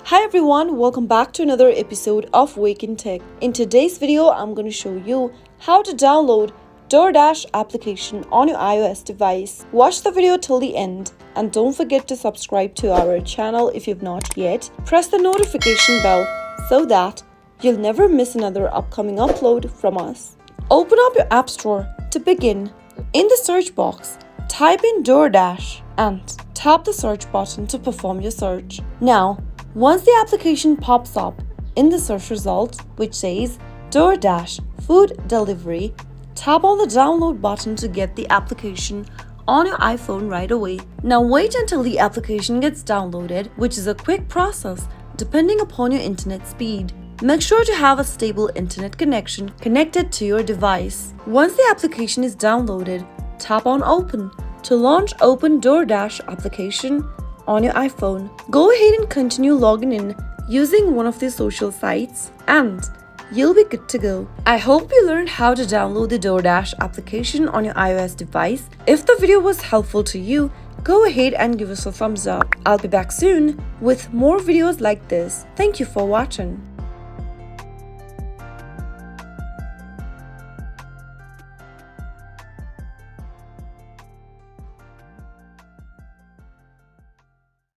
Hi everyone, welcome back to another episode of Wake&Tech. In today's video, I'm going to show you how to download Doordash application on your iOS device. Watch the video till the end and don't forget to subscribe to our channel if you've not yet. Press the notification bell so that you'll never miss another upcoming upload from us. Open up your App Store. To begin, in the search box, type in Doordash and tap the search button to perform your search. Now, once the application pops up in the search results, which says Doordash Food Delivery, tap on the download button to get the application on your iPhone right away. Now wait until the application gets downloaded, which is a quick process depending upon your internet speed. Make sure to have a stable internet connection connected to your device. Once the application is downloaded, tap on Open to launch Open Doordash application on your iPhone. Go ahead and continue logging in using one of the social sites and you'll be good to go. I hope you learned how to download the Doordash application on your iOS device. If the video was helpful to you, go ahead and give us a thumbs up. I'll be back soon with more videos like this. Thank you for watching.